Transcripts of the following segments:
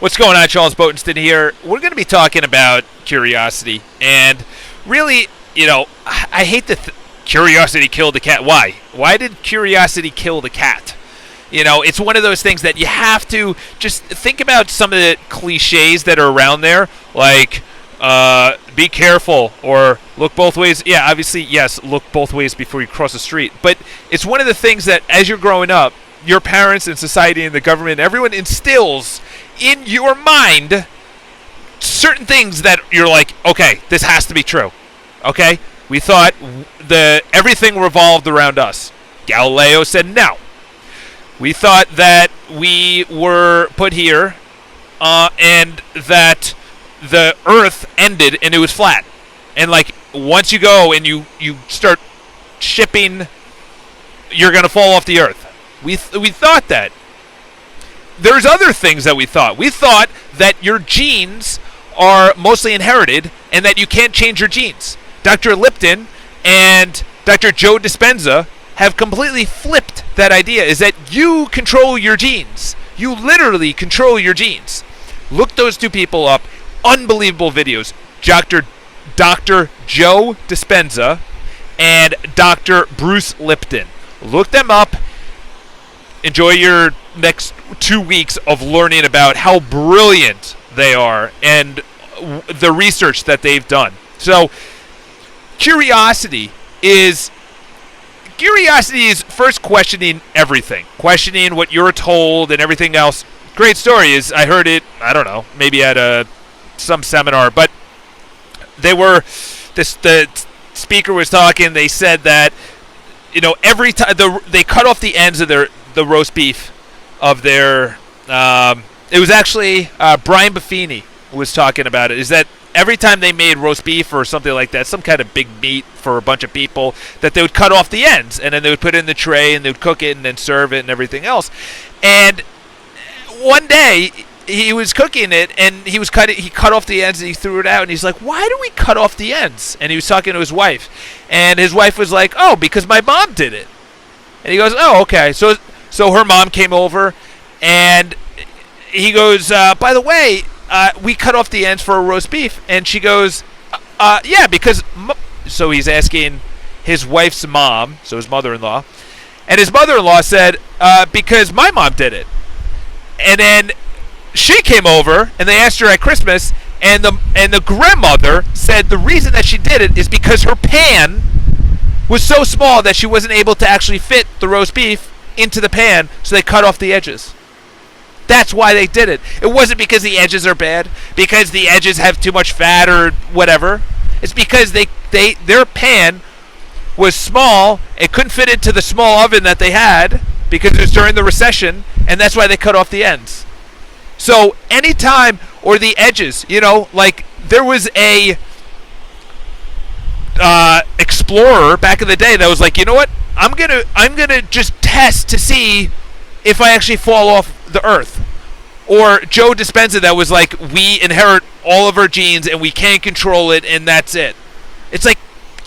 What's going on? Charles Botenston here. We're going to be talking about curiosity. And really, I hate that curiosity killed the cat. Why? Why did curiosity kill the cat? It's one of those things that you have to just think about some of the cliches that are around there, like be careful or look both ways. Yeah, obviously, yes, look both ways before you cross the street. But it's one of the things that as you're growing up, your parents and society and the government, everyone instills in your mind certain things that you're like, okay, this has to be true. Okay? We thought everything revolved around us. Galileo said no. We thought that we were put here and that the earth ended and it was flat. And like once you go and you start shipping, you're going to fall off the earth. We thought that. There's other things that we thought. We thought that your genes are mostly inherited and that you can't change your genes. Dr. Lipton and Dr. Joe Dispenza have completely flipped that idea, is that you control your genes. You literally control your genes. Look those two people up. Unbelievable videos. Dr. Joe Dispenza and Dr. Bruce Lipton. Look them up. Enjoy your next 2 weeks of learning about how brilliant they are and the research that they've done. So, curiosity is first questioning everything, questioning what you're told and everything else. Great story is I heard it, I don't know, maybe at some seminar, but the speaker was talking. They said that every time they cut off the ends of the roast beef of their it was actually Brian Buffini was talking about it, is that every time they made roast beef or something like that, some kind of big meat for a bunch of people, that they would cut off the ends and then they would put it in the tray and they would cook it and then serve it and everything else. And one day he was cooking it and he cut off the ends and he threw it out and he's like, why do we cut off the ends? And he was talking to his wife and his wife was like, oh, because my mom did it. And he goes, oh, okay. So her mom came over, and he goes, by the way, we cut off the ends for a roast beef. And she goes, yeah, because... So he's asking his wife's mom, so his mother-in-law, and his mother-in-law said, because my mom did it. And then she came over, and they asked her at Christmas, and the grandmother said the reason that she did it is because her pan was so small that she wasn't able to actually fit the roast beef into the pan, so they cut off the edges. That's why they did it. It wasn't because the edges are bad, because the edges have too much fat or whatever. It's because their pan was small. It couldn't fit into the small oven that they had because it was during the recession, and that's why they cut off the ends. So anytime, or the edges, like there was a explorer back in the day that was like, you know what? I'm gonna just test to see if I actually fall off the earth. Or Joe Dispenza that was like, we inherit all of our genes and we can't control it and that's it. It's like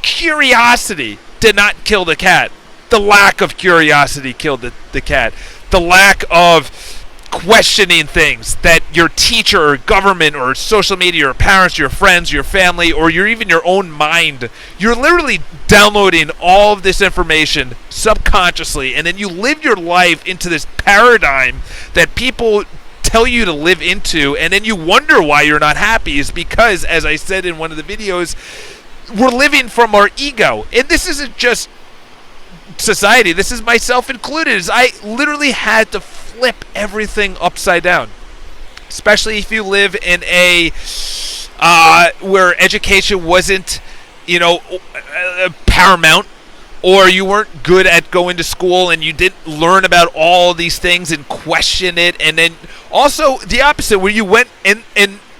curiosity did not kill the cat. The lack of curiosity killed the cat. The lack of questioning things that your teacher or government or social media or parents, your friends, your family, or even your own mind, you're literally downloading all of this information subconsciously, and then you live your life into this paradigm that people tell you to live into, and then you wonder why you're not happy. Is because, as I said in one of the videos, we're living from our ego. And this isn't just society, this is myself included. Is I literally had to flip everything upside down, especially if you live in a where education wasn't paramount, or you weren't good at going to school and you didn't learn about all these things and question it. And then also the opposite, where you went and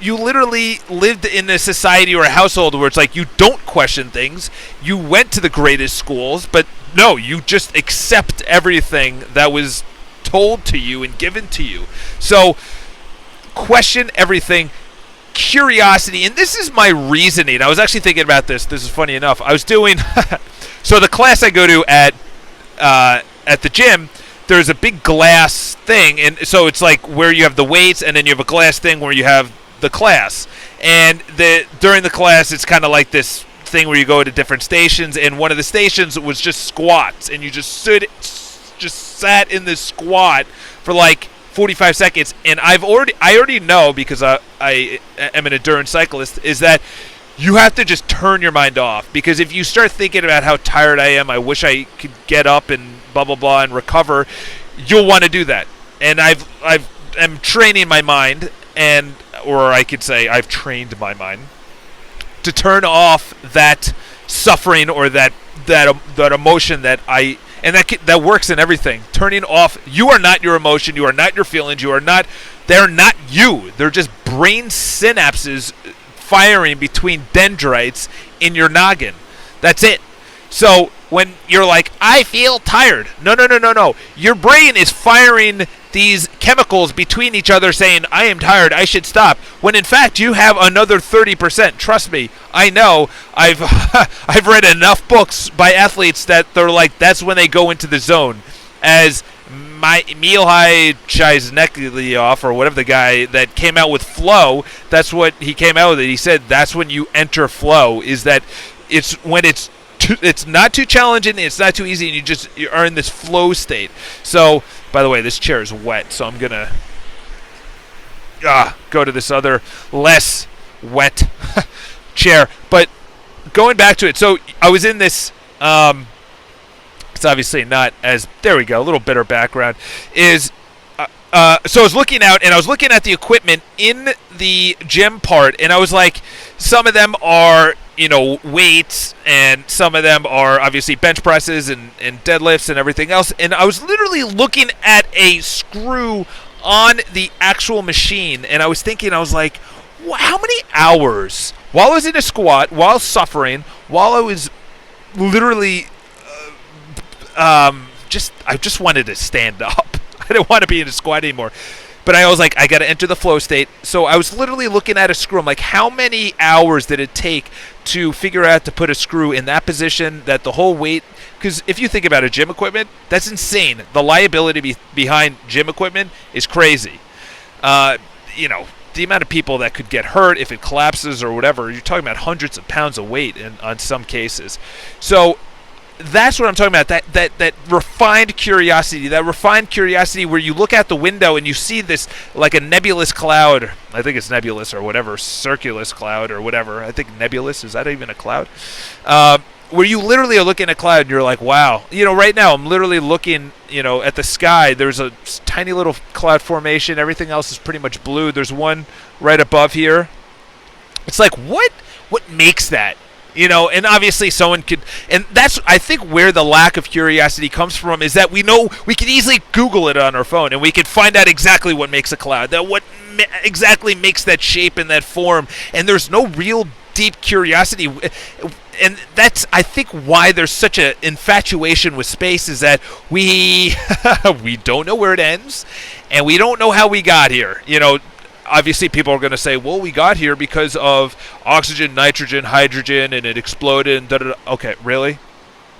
you literally lived in a society or a household where it's like you don't question things. You went to the greatest schools, but no, you just accept everything that was told to you and given to you. So question everything. Curiosity, and this is my reasoning. I was actually thinking about this. This is funny enough. I was doing so the class I go to at the gym. there's a big glass thing, and so it's like where you have the weights, and then you have a glass thing where you have the class. And during the class, it's kind of like this thing where you go to different stations, and one of the stations was just squats, and you just sat in this squat for like 45 seconds. And I already know, because I am an endurance cyclist, is that you have to just turn your mind off, because if you start thinking about how tired I am, I wish I could get up and blah blah blah and recover, you'll want to do that. And I'm training my mind, or I could say I've trained my mind to turn off that suffering or that emotion that that works in everything. Turning off. You are not your emotion. You are not your feelings. They're not you. They're just brain synapses firing between dendrites in your noggin. That's it. So when you're like, I feel tired. No. Your brain is firing these chemicals between each other saying, I am tired, I should stop. When in fact, you have another 30%. Trust me, I know. I've I've read enough books by athletes that they're like, that's when they go into the zone. As Mihai Csikszentmihalyi, or whatever the guy that came out with flow, that's what he came out with it. He said that's when you enter flow, is that it's when it's not too challenging, it's not too easy, and you are in this flow state. So, by the way, this chair is wet, so I'm gonna go to this other less wet chair. But going back to it, so I was in this. It's obviously not as. There we go. A little better background is. So I was looking out, and I was looking at the equipment in the gym part, and I was like, some of them are, weights, and some of them are obviously bench presses and deadlifts and everything else. And I was literally looking at a screw on the actual machine, and I was thinking, I was like, how many hours, while I was in a squat, while suffering, while I was literally I just wanted to stand up. I didn't want to be in a squat anymore. But I was like, I got to enter the flow state. So I was literally looking at a screw. I'm like, how many hours did it take to figure out to put a screw in that position, that the whole weight? Because if you think about gym equipment, that's insane. The liability behind gym equipment is crazy. The amount of people that could get hurt if it collapses or whatever, you're talking about hundreds of pounds of weight on some cases. So that's what I'm talking about, that refined curiosity, where you look out the window and you see this like a nebulous cloud. I think it's nebulous or whatever, circulus cloud or whatever. I think nebulous, is that even a cloud? Where you literally are looking at a cloud and you're like, wow. Right now I'm literally looking, at the sky. There's a tiny little cloud formation. Everything else is pretty much blue. There's one right above here. It's like, what makes that? And obviously someone could, and that's, I think, where the lack of curiosity comes from, is that we know we could easily Google it on our phone and we could find out exactly what makes a cloud, that what exactly makes that shape and that form, and there's no real deep curiosity. And that's, I think, why there's such an infatuation with space, is that we we don't know where it ends, and we don't know how we got here. Obviously, people are going to say, well, we got here because of oxygen, nitrogen, hydrogen, and it exploded. And da-da-da. Okay, really?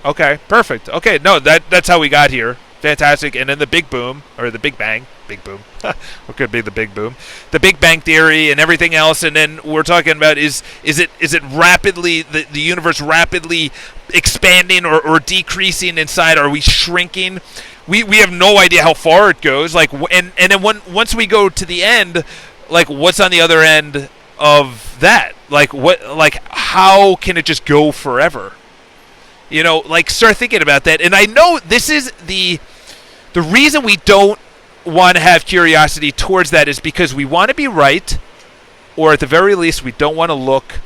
Okay, perfect. Okay, no, that's how we got here. Fantastic. And then the Big Boom, or the Big Bang. Big Boom. What could be the Big Boom? The Big Bang Theory and everything else. And then we're talking about, is it rapidly, the universe rapidly expanding or decreasing inside? Are we shrinking? We have no idea how far it goes. Like, and then once we go to the end, like, what's on the other end of that? Like, how can it just go forever? Start thinking about that. And I know this is the reason we don't want to have curiosity towards that, is because we want to be right, or at the very least, we don't want to look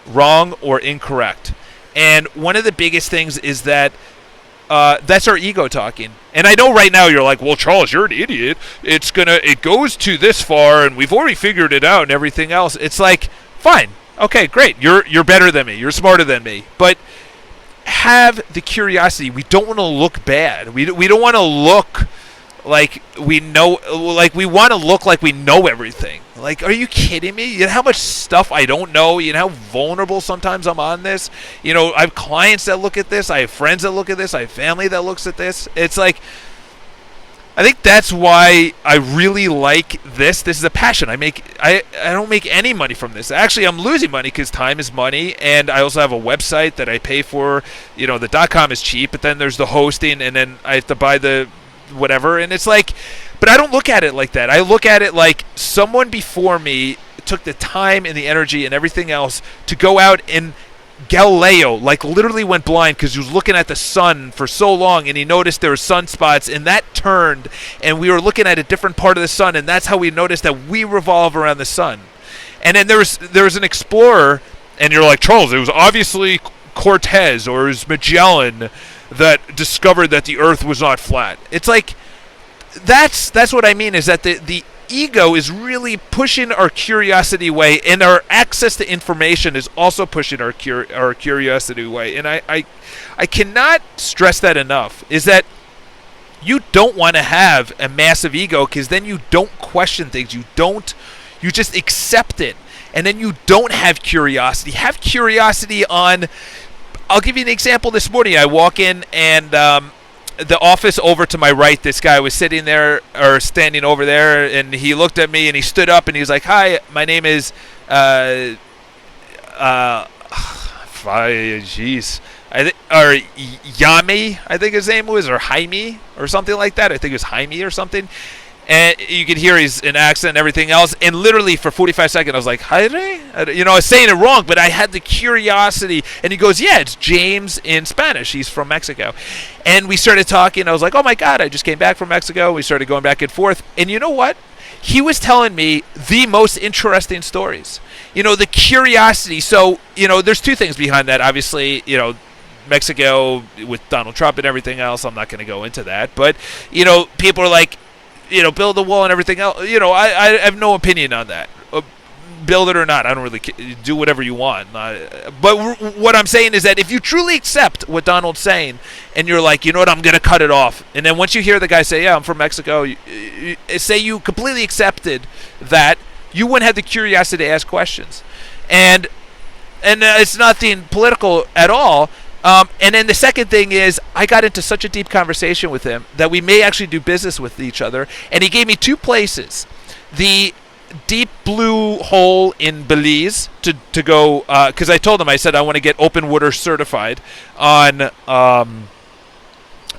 wrong or incorrect. And one of the biggest things is that that's our ego talking. And I know right now you're like, well, Charles, you're an idiot. It goes to this far, and we've already figured it out and everything else. It's like, fine, okay, great. You're better than me. You're smarter than me. But have the curiosity. We don't want to look bad. We don't want to look like we know. Like, we want to look like we know everything. Like, are you kidding me? You know how much stuff I don't know? You know how vulnerable sometimes I'm on this? I have clients that look at this. I have friends that look at this. I have family that looks at this. It's like, I think that's why I really like this. This is a passion. I don't make any money from this. Actually, I'm losing money because time is money, and I also have a website that I pay for. You know, the .com is cheap, but then there's the hosting, and then I have to buy the whatever, and it's like, but I don't look at it like that. I look at it like someone before me took the time and the energy and everything else to go out and Galileo, like, literally went blind because he was looking at the sun for so long, and he noticed there were sunspots, and that turned, and we were looking at a different part of the sun, and that's how we noticed that we revolve around the sun. And then there was an explorer, and you're like, Charles, it was obviously Cortez or it was Magellan that discovered that the Earth was not flat. It's like, that's what I mean, is that the ego is really pushing our curiosity away, and our access to information is also pushing our curiosity away. And I cannot stress that enough, is that you don't want to have a massive ego, because then you don't question things. You just accept it, and then you don't have curiosity. Have curiosity on, I'll give you an example. This morning I walk in, and the office over to my right, this guy was sitting there, or standing over there, and he looked at me, and he stood up, and he was like, hi, my name is Yami, I think his name was, or Jaime, or something like that. I think it was Jaime or something. And you could hear he's an accent and everything else. And literally for 45 seconds, I was like, Jaime? You know, I was saying it wrong, but I had the curiosity. And he goes, yeah, it's James in Spanish. He's from Mexico. And we started talking. I was like, oh, my God, I just came back from Mexico. We started going back and forth. And you know what? He was telling me the most interesting stories. You know, the curiosity. So, you know, there's two things behind that. Obviously, you know, Mexico with Donald Trump and everything else. I'm not going to go into that. But, you know, people are like, you know, build a wall and everything else. You know, I have no opinion on that. Build it or not, I don't really do whatever you want. But what I'm saying is that if you truly accept what Donald's saying, and you're like, you know what, I'm going to cut it off. And then once you hear the guy say, yeah, I'm from Mexico, say you completely accepted that, you wouldn't have the curiosity to ask questions. And it's nothing political at all. And then the second thing is, I got into such a deep conversation with him that we may actually do business with each other. And he gave me two places. The Deep Blue Hole in Belize to go, because I told him, I said I want to get open water certified on not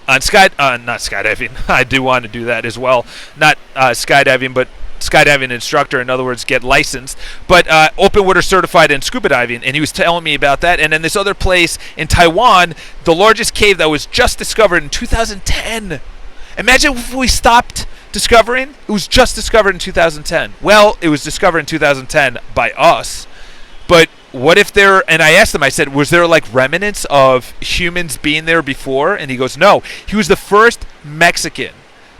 skydiving. I do want to do that as well. Not skydiving, but skydiving instructor, in other words, get licensed, but open water certified in scuba diving. And he was telling me about that. And then this other place in Taiwan, the largest cave that was just discovered in 2010. Imagine if we stopped discovering. It was just discovered in 2010. Well, it was discovered in 2010 by us, but what if there, and I asked him, I said, was there like remnants of humans being there before? And he goes, no. He was the first Mexican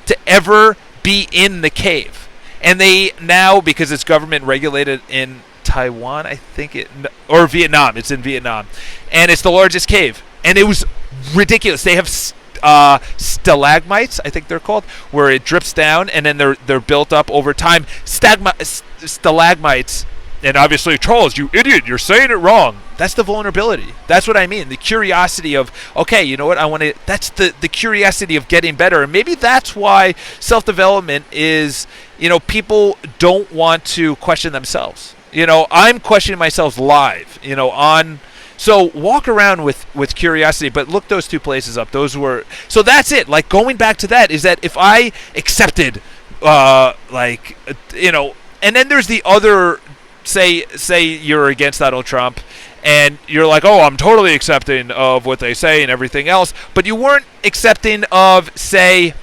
to ever be in the cave. And they now, because it's government regulated in Taiwan, I think or Vietnam. It's in Vietnam. And it's the largest cave. And it was ridiculous. They have stalagmites, I think they're called, where it drips down, and then they're built up over time. Stalagmites. And obviously, Charles, you idiot, you're saying it wrong. That's the vulnerability. That's what I mean. The curiosity of, okay, you know what, I want to, that's the curiosity of getting better. And maybe that's why self-development is, you know, people don't want to question themselves. You know, I'm questioning myself live, you know, so walk around with curiosity, but look those two places up. Those were, so that's it. Like, going back to that is that if I accepted, you know, and then there's the other, say you're against Donald Trump, and you're like, oh, I'm totally accepting of what they say and everything else, but you weren't accepting of, say,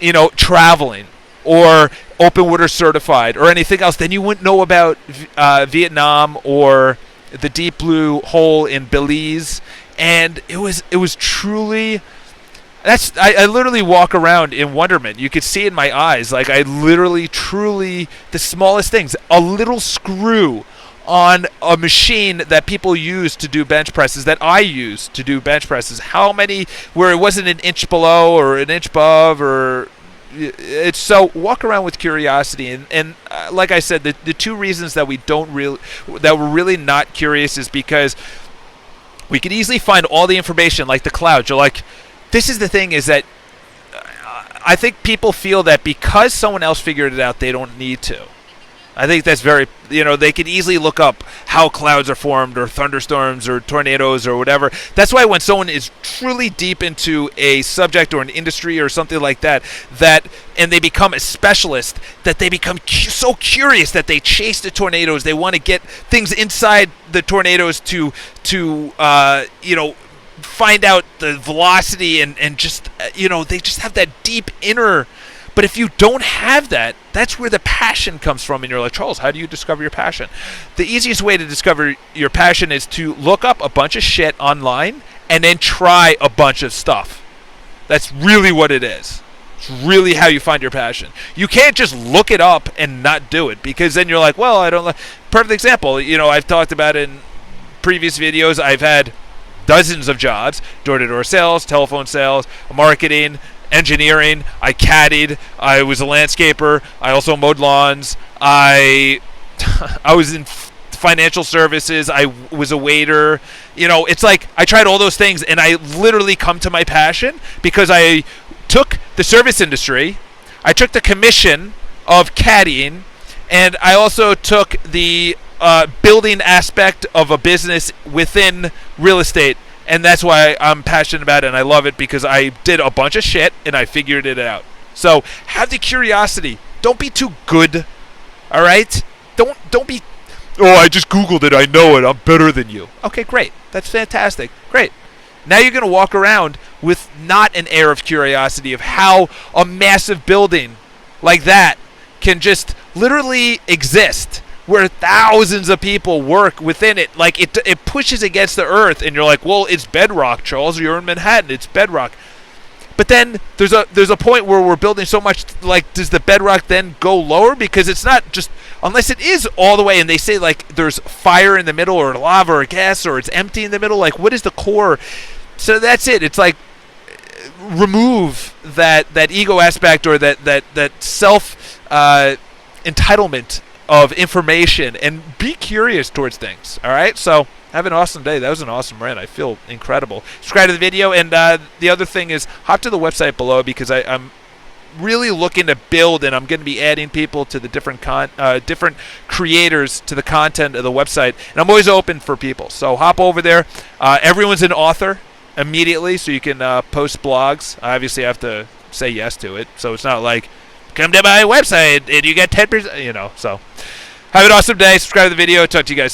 you know, traveling or open water certified or anything else, then you wouldn't know about Vietnam or the Deep Blue Hole in Belize. And it was truly, I literally walk around in wonderment. You could see in my eyes, like, I literally, truly, the smallest things, a little screw on a machine that people use to do bench presses, that I use to do bench presses. How many where it wasn't an inch below or an inch above, or it's, so walk around with curiosity. And like I said, the two reasons that we're really not curious is because we could easily find all the information, like the clouds. You're like, this is the thing, is that I think people feel that because someone else figured it out, they don't need to. I think that's very, they can easily look up how clouds are formed or thunderstorms or tornadoes or whatever. That's why when someone is truly deep into a subject or an industry or something like that, and they become a specialist, that they become so curious that they chase the tornadoes. They want to get things inside the tornadoes to find out the velocity and just, they just have that deep inner. But if you don't have that, that's where the passion comes from. And you're like, Charles, how do you discover your passion? The easiest way to discover your passion is to look up a bunch of shit online and then try a bunch of stuff. That's really what it is. It's really how you find your passion. You can't just look it up and not do it, because then you're like, well, I don't like. Perfect example, I've talked about in previous videos, I've had dozens of jobs: door-to-door sales, telephone sales, marketing, engineering. I caddied. I was a landscaper. I also mowed lawns. I was in financial services. I was a waiter. It's like I tried all those things, and I literally come to my passion because I took the service industry, I took the commission of caddying, and I also took the building aspect of a business within real estate. And that's why I'm passionate about it, and I love it, because I did a bunch of shit and I figured it out. So have the curiosity. Don't be too good. All right? Don't be, I just Googled it. I know it. I'm better than you. Okay, great. That's fantastic. Great. Now you're going to walk around with not an air of curiosity of how a massive building like that can just literally exist, where thousands of people work within it. Like, it pushes against the earth, and you're like, well, it's bedrock, Charles. You're in Manhattan. It's bedrock. But then there's a point where we're building so much, like, does the bedrock then go lower? Because it's not just, unless it is all the way, and they say, like, there's fire in the middle, or lava, or gas, or it's empty in the middle. Like, what is the core? So that's it. It's like, remove that ego aspect, or that self entitlement of information, and be curious towards things. All right, so have an awesome day. That was an awesome rant. I feel incredible. Subscribe to the video, and the other thing is hop to the website below, because I'm really looking to build, and I'm going to be adding people to the different creators to the content of the website, and I'm always open for people. So hop over there. Everyone's an author immediately, so you can post blogs. I obviously have to say yes to it, so it's not like, come to my website and you get 10%, So have an awesome day. Subscribe to the video. Talk to you guys.